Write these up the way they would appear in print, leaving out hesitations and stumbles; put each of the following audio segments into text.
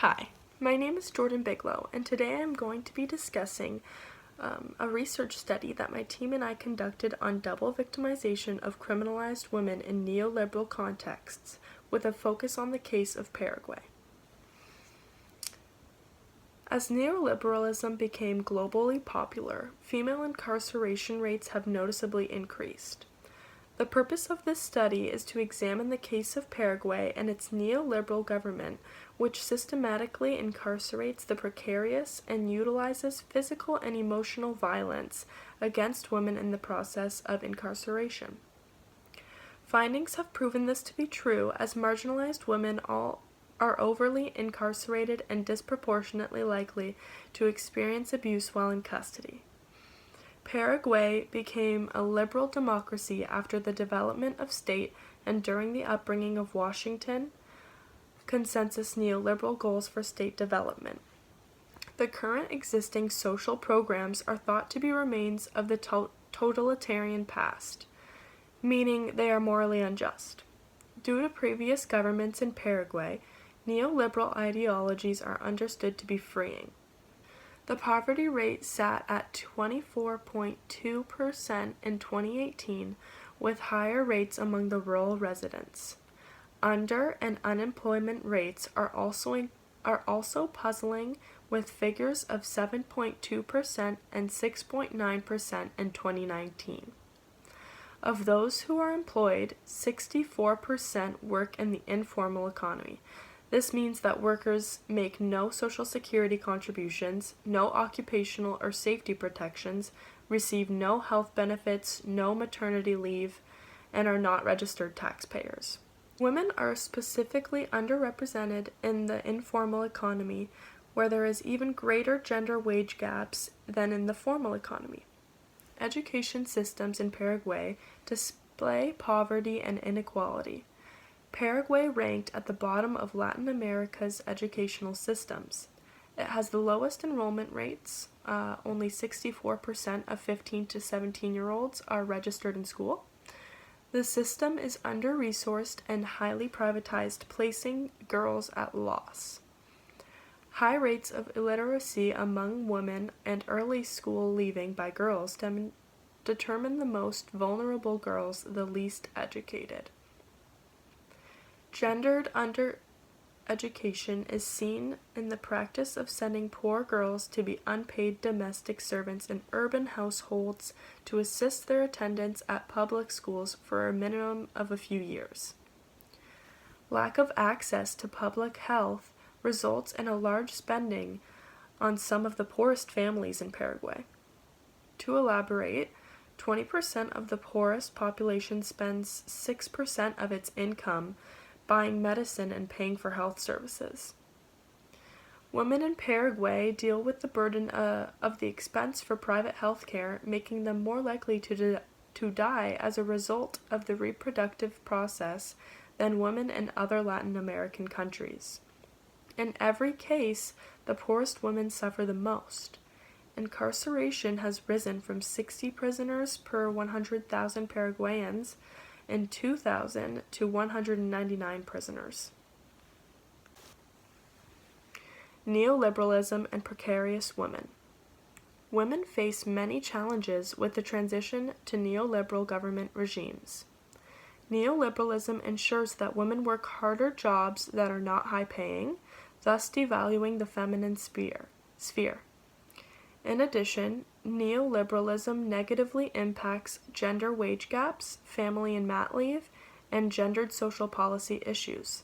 Hi, my name is Jordan Bigelow, and today I am going to be discussing a research study that my team and I conducted on double victimization of criminalized women in neoliberal contexts, with a focus on the case of Paraguay. As neoliberalism became globally popular, female incarceration rates have noticeably increased. The purpose of this study is to examine the case of Paraguay and its neoliberal government, which systematically incarcerates the precarious and utilizes physical and emotional violence against women in the process of incarceration. Findings have proven this to be true, as marginalized women are overly incarcerated and disproportionately likely to experience abuse while in custody. Paraguay became a liberal democracy after the development of state and during the upbringing of Washington consensus neoliberal goals for state development. The current existing social programs are thought to be remains of the totalitarian past, meaning they are morally unjust. Due to previous governments in Paraguay, neoliberal ideologies are understood to be freeing. The poverty rate sat at 24.2% in 2018, with higher rates among the rural residents. Under and unemployment rates are also puzzling, with figures of 7.2% and 6.9% in 2019. Of those who are employed, 64% work in the informal economy. This means that workers make no Social Security contributions, no occupational or safety protections, receive no health benefits, no maternity leave, and are not registered taxpayers. Women are specifically underrepresented in the informal economy, where there is even greater gender wage gaps than in the formal economy. Education systems in Paraguay display poverty and inequality. Paraguay ranked at the bottom of Latin America's educational systems. It has the lowest enrollment rates. Only 64% of 15 to 17-year-olds are registered in school. The system is under-resourced and highly privatized, placing girls at loss. High rates of illiteracy among women and early school leaving by girls determine the most vulnerable girls, the least educated. Gendered undereducation is seen in the practice of sending poor girls to be unpaid domestic servants in urban households to assist their attendance at public schools for a minimum of a few years. Lack of access to public health results in a large spending on some of the poorest families in Paraguay. To elaborate, 20% of the poorest population spends 6% of its income buying medicine and paying for health services. Women in Paraguay deal with the burden of the expense for private health care, making them more likely to die as a result of the reproductive process than women in other Latin American countries. In every case, the poorest women suffer the most. Incarceration has risen from 60 prisoners per 100,000 Paraguayans in 2000 to 199 prisoners. Neoliberalism and precarious women. Women face many challenges with the transition to neoliberal government regimes. Neoliberalism ensures that women work harder jobs that are not high-paying, thus devaluing the feminine sphere. In addition, neoliberalism negatively impacts gender wage gaps, family and mat leave, and gendered social policy issues.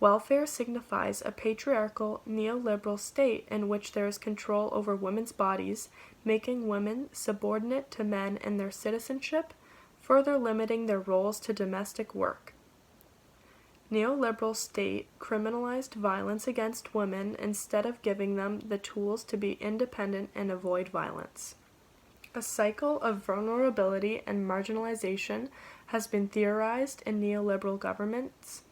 Welfare signifies a patriarchal, neoliberal state in which there is control over women's bodies, making women subordinate to men in their citizenship, further limiting their roles to domestic work. Neoliberal state criminalized violence against women instead of giving them the tools to be independent and avoid violence. A cycle of vulnerability and marginalization has been theorized in neoliberal governments.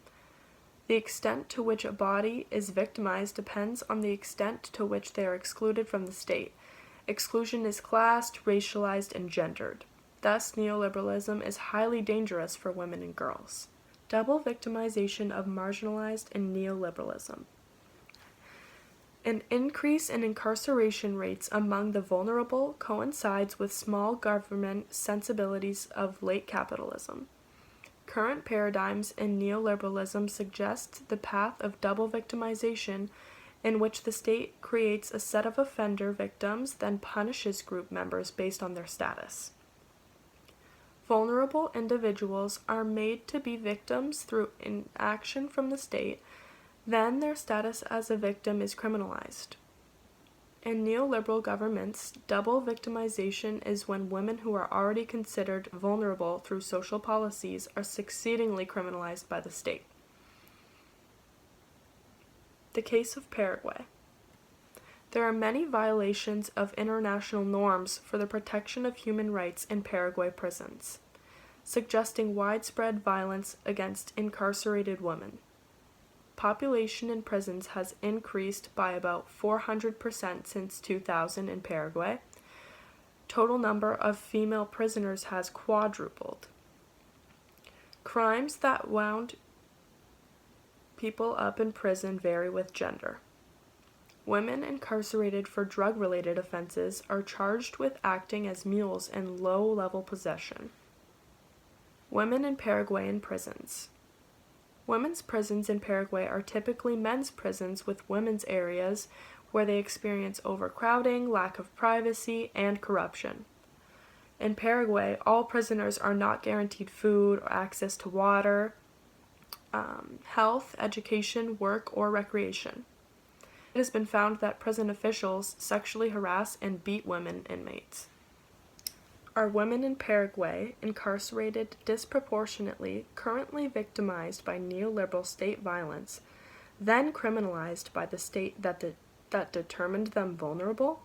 The extent to which a body is victimized depends on the extent to which they are excluded from the state. Exclusion is classed, racialized, and gendered. Thus, neoliberalism is highly dangerous for women and girls. Double victimization of marginalized and neoliberalism. An increase in incarceration rates among the vulnerable coincides with small government sensibilities of late capitalism. Current paradigms in neoliberalism suggest the path of double victimization, in which the state creates a set of offender victims, then punishes group members based on their status. Vulnerable individuals are made to be victims through inaction from the state, then their status as a victim is criminalized. In neoliberal governments, double victimization is when women who are already considered vulnerable through social policies are succeedingly criminalized by the state. The case of Paraguay. There are many violations of international norms for the protection of human rights in Paraguay prisons, suggesting widespread violence against incarcerated women. Population in prisons has increased by about 400% since 2000 in Paraguay. Total number of female prisoners has quadrupled. Crimes that wound people up in prison vary with gender. Women incarcerated for drug-related offenses are charged with acting as mules in low-level possession. Women in Paraguay in prisons. Women's prisons in Paraguay are typically men's prisons with women's areas where they experience overcrowding, lack of privacy, and corruption. In Paraguay, all prisoners are not guaranteed food or access to water, health, education, work, or recreation. It has been found that prison officials sexually harass and beat women inmates. Are women in Paraguay incarcerated disproportionately currently victimized by neoliberal state violence, then criminalized by the state that determined them vulnerable?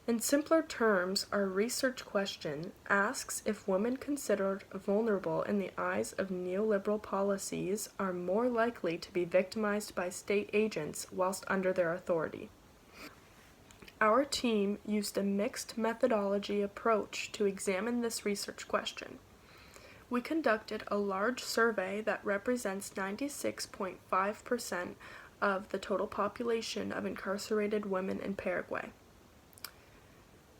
In simpler terms, our research question asks if women considered vulnerable in the eyes of neoliberal policies are more likely to be victimized by state agents whilst under their authority. Our team used a mixed methodology approach to examine this research question. We conducted a large survey that represents 96.5% of the total population of incarcerated women in Paraguay.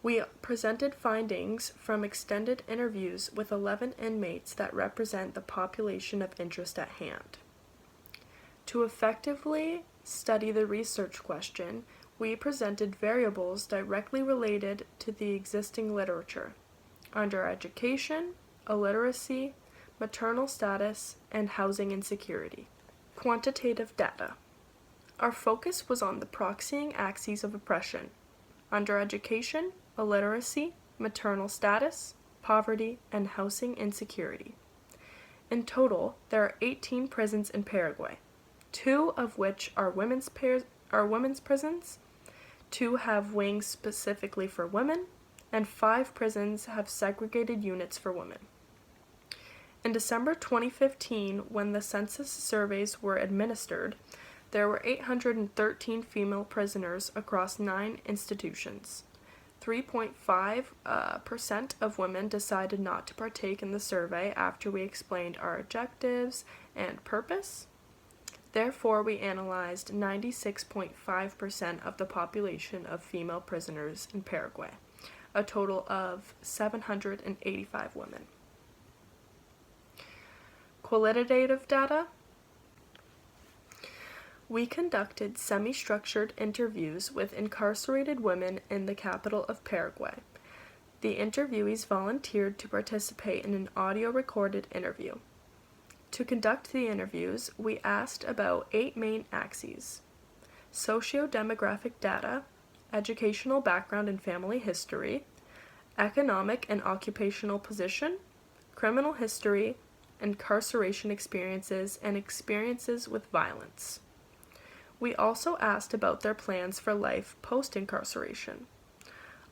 We presented findings from extended interviews with 11 inmates that represent the population of interest at hand. To effectively study the research question, we presented variables directly related to the existing literature: undereducation, illiteracy, maternal status, and housing insecurity. Quantitative data. Our focus was on the proxying axes of oppression: undereducation, illiteracy, maternal status, poverty, and housing insecurity. In total, there are 18 prisons in Paraguay, 2 of which are women's prisons, 2 have wings specifically for women, and 5 prisons have segregated units for women. In December 2015, when the census surveys were administered, there were 813 female prisoners across 9 institutions. 3.5% of women decided not to partake in the survey after we explained our objectives and purpose. Therefore, we analyzed 96.5% of the population of female prisoners in Paraguay, a total of 785 women. Qualitative data. We conducted semi-structured interviews with incarcerated women in the capital of Paraguay. The interviewees volunteered to participate in an audio-recorded interview. To conduct the interviews, we asked about 8 main axes: socio-demographic data, educational background and family history, economic and occupational position, criminal history, incarceration experiences, and experiences with violence. We also asked about their plans for life post-incarceration.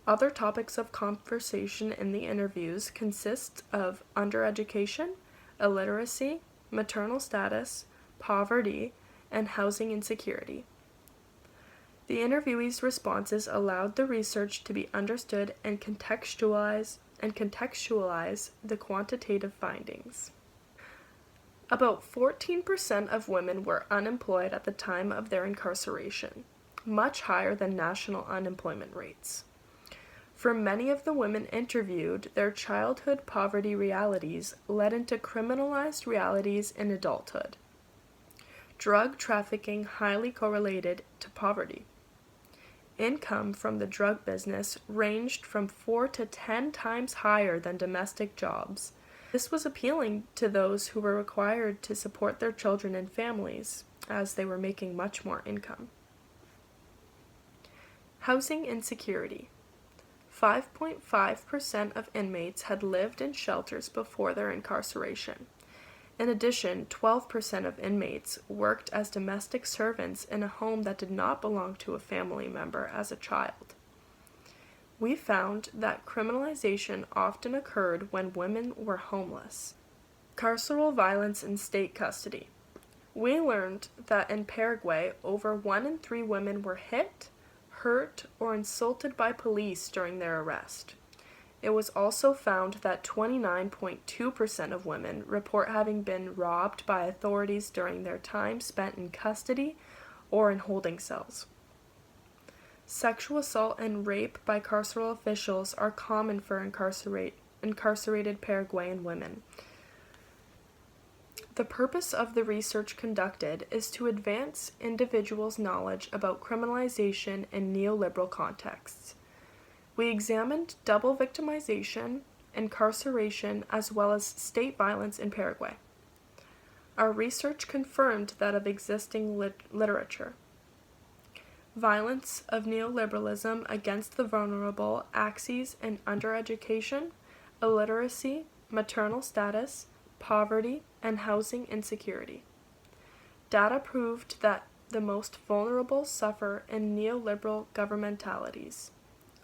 Other topics of conversation in the interviews consist of undereducation, illiteracy, maternal status, poverty, and housing insecurity. The interviewees' responses allowed the research to be understood and contextualize the quantitative findings. About 14% of women were unemployed at the time of their incarceration, much higher than national unemployment rates. For many of the women interviewed, their childhood poverty realities led into criminalized realities in adulthood. Drug trafficking highly correlated to poverty. Income from the drug business ranged from 4 to 10 times higher than domestic jobs. This was appealing to those who were required to support their children and families, as they were making much more income. Housing insecurity. 5.5% of inmates had lived in shelters before their incarceration. In addition, 12% of inmates worked as domestic servants in a home that did not belong to a family member as a child. We found that criminalization often occurred when women were homeless. Carceral violence in state custody. We learned that in Paraguay, over 1 in 3 women were hit, hurt, or insulted by police during their arrest. It was also found that 29.2% of women report having been robbed by authorities during their time spent in custody or in holding cells. Sexual assault and rape by carceral officials are common for incarcerated Paraguayan women. The purpose of the research conducted is to advance individuals' knowledge about criminalization in neoliberal contexts. We examined double victimization, incarceration, as well as state violence in Paraguay. Our research confirmed that of existing literature. Violence of neoliberalism against the vulnerable, axes in undereducation, illiteracy, maternal status, poverty, and housing insecurity. Data proved that the most vulnerable suffer in neoliberal governmentalities.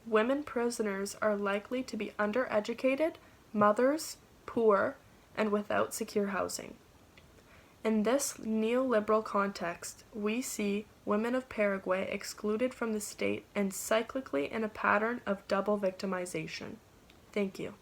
Women prisoners are likely to be undereducated, mothers, poor, and without secure housing. In this neoliberal context, we see women of Paraguay excluded from the state and cyclically in a pattern of double victimization. Thank you.